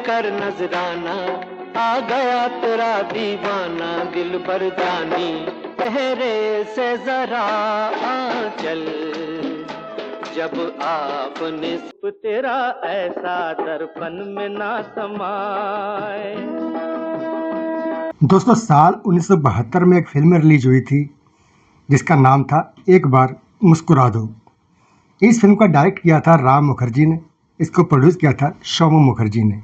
कर नजराना, आ गया तेरा दीवाना दिल भर जानी, चेहरे से जरा आंचल, जब आपने तेरा ऐसा दर्पण में ना समाए। दोस्तों, साल 1972 में एक फिल्म रिलीज हुई थी जिसका नाम था एक बार मुस्कुरा दो। इस फिल्म का डायरेक्ट किया था राम मुखर्जी ने, इसको प्रोड्यूस किया था सोमू मुखर्जी ने।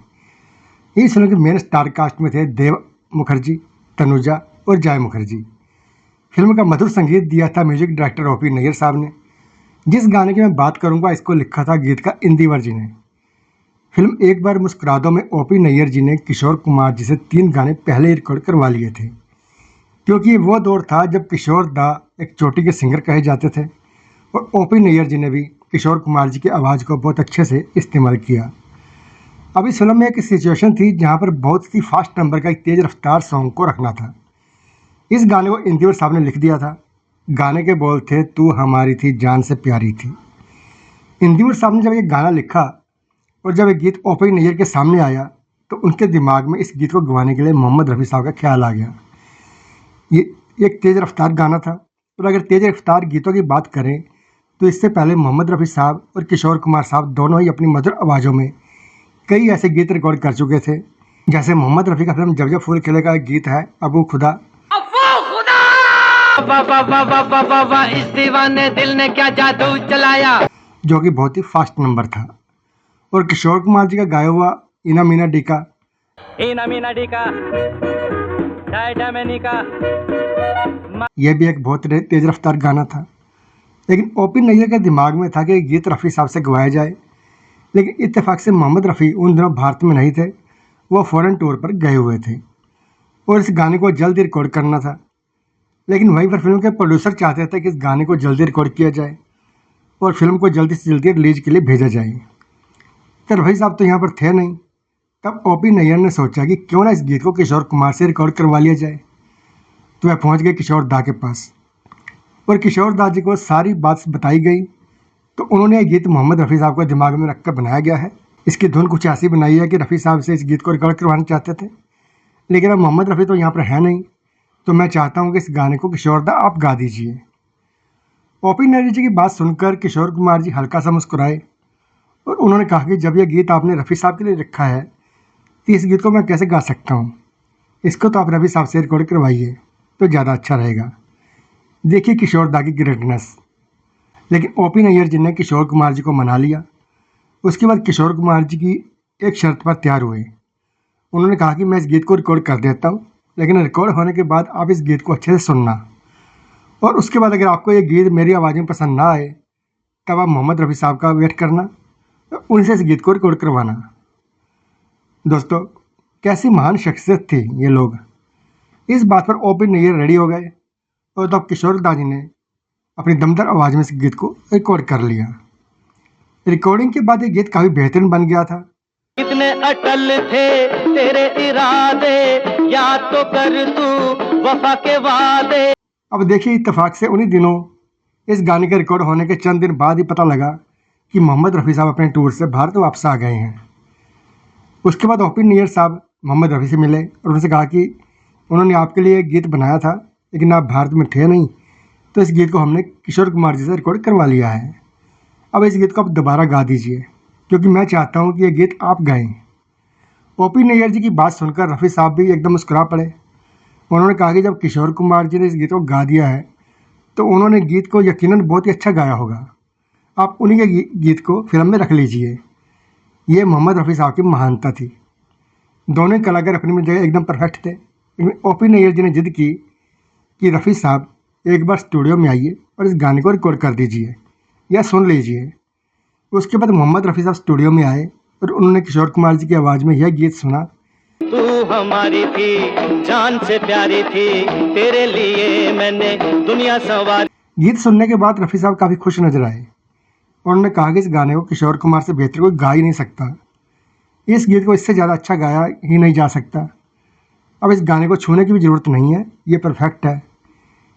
इस फिल्म के मेन स्टार कास्ट में थे देव मुखर्जी, तनुजा और जय मुखर्जी। फिल्म का मधुर संगीत दिया था म्यूजिक डायरेक्टर ओपी नैयर साहब ने। जिस गाने की मैं बात करूंगा इसको लिखा था गीतकार इंदिवर जी ने। फिल्म एक बार मुस्कुरा दो में ओपी नैयर जी ने किशोर कुमार जी से 3 गाने पहले ही रिकॉर्ड करवा लिए थे, क्योंकि ये वो दौर था जब किशोर दा एक चोटी के सिंगर कहे जाते थे और ओपी नैयर जी ने भी किशोर कुमार जी की आवाज़ को बहुत अच्छे से इस्तेमाल किया। अब इस फिल्म में एक सिचुएशन थी जहाँ पर बहुत सी फास्ट नंबर का एक तेज़ रफ्तार सॉन्ग को रखना था। इस गाने को इंदिवर साहब ने लिख दिया था। गाने के बोल थे, तू हमारी थी जान से प्यारी थी। इंदिवर साहब ने जब ये गाना लिखा और जब ये गीत ओपी नैयर के सामने आया तो उनके दिमाग में इस गीत को गवाने के लिए मोहम्मद रफ़ी साहब का ख्याल आ गया। ये एक तेज़ रफ्तार गाना था और अगर तेज़ रफ्तार गीतों की बात करें तो इससे पहले मोहम्मद रफ़ी साहब और किशोर कुमार साहब दोनों ही अपनी मधुर आवाज़ों में कई ऐसे गीत रिकॉर्ड कर चुके थे। जैसे मोहम्मद रफ़ी का फिल्म जब जब फूल खिलेगा एक गीत है अबू खुदा, इस दीवाने दिल ने क्या जादू चलाया, जो कि बहुत ही फास्ट नंबर था। और किशोर कुमार जी का गाया हुआ इना मीना डिका, यह भी एक बहुत तेज रफ्तार गाना था। लेकिन ओपी नैयर के दिमाग में था कि गीत रफ़ी साहब से गवाया जाए, लेकिन इत्तेफाक से मोहम्मद रफ़ी उन दिनों भारत में नहीं थे, वो फ़ॉरेन टूर पर गए हुए थे और इस गाने को जल्दी रिकॉर्ड करना था। लेकिन वहीं पर फिल्म के प्रोड्यूसर चाहते थे कि इस गाने को जल्दी रिकॉर्ड किया जाए और फिल्म को जल्दी से जल्दी रिलीज के लिए भेजा जाए। तो रफ़ी साहब तो यहाँ पर थे नहीं। तब ओपी नैयर ने सोचा कि क्यों ना इस गीत को किशोर कुमार से रिकॉर्ड करवा लिया जाए। तो वह पहुँच गए किशोर दा के पास और किशोर दा जी को सारी बात बताई गई। तो उन्होंने ये गीत मोहम्मद रफ़ी साहब को दिमाग में रखकर बनाया गया है। इसकी धुन कुछ ऐसी बनाई है कि रफ़ी साहब से इस गीत को रिकॉर्ड करवाना चाहते थे, लेकिन अब मोहम्मद रफ़ी तो यहाँ पर है नहीं, तो मैं चाहता हूँ कि इस गाने को किशोर दा आप गा दीजिए। ओपी नैयर जी की बात सुनकर किशोर कुमार जी हल्का सा मुस्कुराए और उन्होंने कहा कि जब यह गीत आपने रफ़ी साहब के लिए रखा है तो इस गीत को मैं कैसे गा सकता हूँ, इसको तो आप रफ़ी साहब से रिकॉर्ड करवाइए तो ज़्यादा अच्छा रहेगा। देखिए किशोर दा की ग्रेटनेस। लेकिन ओपी नैयर जी ने किशोर कुमार जी को मना लिया। उसके बाद किशोर कुमार जी की एक शर्त पर तैयार हुए। उन्होंने कहा कि मैं इस गीत को रिकॉर्ड कर देता हूँ, लेकिन रिकॉर्ड होने के बाद आप इस गीत को अच्छे से सुनना और उसके बाद अगर आपको ये गीत मेरी आवाज़ में पसंद ना आए तब आप मोहम्मद रफ़ी साहब का वेट करना, उनसे इस गीत को रिकॉर्ड करवाना। दोस्तों, कैसी महान शख्सियत थी ये लोग। इस बात पर ओपी नैयर रेडी हो गए और तब किशोर दा जी ने अपनी दमदार आवाज़ में इस गीत को रिकॉर्ड कर लिया। रिकॉर्डिंग के बाद ये गीत काफ़ी बेहतरीन बन गया था। कितने अटल थे तेरे इरादे, याद तो कर तू वफा के वादे। अब देखिए, इत्तेफाक से उन्हीं दिनों इस गाने के रिकॉर्ड होने के चंद दिन बाद ही पता लगा कि मोहम्मद रफ़ी साहब अपने टूर से भारत वापस आ गए हैं। उसके बाद ओपी नैयर साहब मोहम्मद रफ़ी से मिले और उनसे कहा कि उन्होंने आपके लिए एक गीत बनाया था, लेकिन आप भारत में थे नहीं, तो इस गीत को हमने किशोर कुमार जी से रिकॉर्ड करवा लिया है। अब इस गीत को आप दोबारा गा दीजिए, क्योंकि मैं चाहता हूँ कि ये गीत आप गाएं। ओपी नैयर जी की बात सुनकर रफ़ी साहब भी एकदम मुस्कुरा पड़े। उन्होंने कहा कि जब किशोर कुमार जी ने इस गीत को गा दिया है तो उन्होंने गीत को यकीनन बहुत ही अच्छा गाया होगा। आप उन्हीं के गीत को फिल्म में रख लीजिए। ये मोहम्मद रफ़ी साहब की महानता थी। दोनों कलाकार अपनी जगह एकदम परफेक्ट थे। लेकिन ओपी नैयर जी ने जिद की कि रफ़ी साहब एक बार स्टूडियो में आइए और इस गाने को रिकॉर्ड कर दीजिए या सुन लीजिए। उसके बाद मोहम्मद रफ़ी साहब स्टूडियो में आए और उन्होंने किशोर कुमार जी की आवाज़ में यह गीत सुना। तू हमारी थी जान से प्यारी थी, तेरे लिए मैंने दुनिया संवारी। गीत सुनने के बाद रफ़ी साहब काफ़ी खुश नजर आए और उन्होंने कहा कि इस गाने को किशोर कुमार से बेहतर कोई गा ही नहीं सकता। इस गीत को इससे ज़्यादा अच्छा गाया ही नहीं जा सकता। अब इस गाने को छूने की भी ज़रूरत नहीं है, ये परफेक्ट है।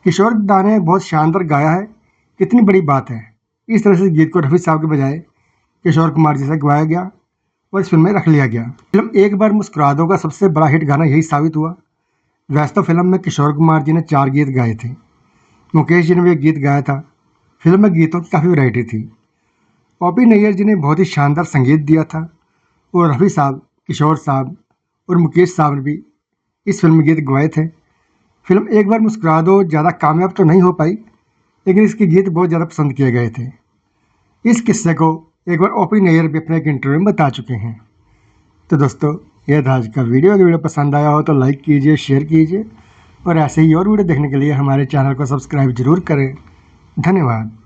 किशोर दा ने बहुत शानदार गाया है, कितनी बड़ी बात है। इस तरह से गीत को रफ़ी साहब के बजाय किशोर कुमार जी से गवाया गया और इस फिल्म में रख लिया गया। फिल्म एक बार मुस्कुरा दो का सबसे बड़ा हिट गाना यही साबित हुआ। वैसे तो फिल्म में किशोर कुमार जी ने 4 गीत गाए थे, मुकेश जी ने भी एक गीत गाया था। फिल्म में गीतों की काफ़ी वैरायटी थी। ओपी नैयर जी ने बहुत ही शानदार संगीत दिया था और रफ़ी साहब, किशोर साहब और मुकेश साहब ने भी इस फिल्म में गीत गवाए थे। फिल्म एक बार मुस्कुरा दो ज़्यादा कामयाब तो नहीं हो पाई, लेकिन इसके गीत बहुत ज़्यादा पसंद किए गए थे। इस किस्से को एक बार ओपी नैयर भी अपने एक इंटरव्यू में बता चुके हैं। तो दोस्तों, यह था आज का वीडियो। अगर वीडियो पसंद आया हो तो लाइक कीजिए, शेयर कीजिए और ऐसे ही और वीडियो देखने के लिए हमारे चैनल को सब्सक्राइब जरूर करें। धन्यवाद।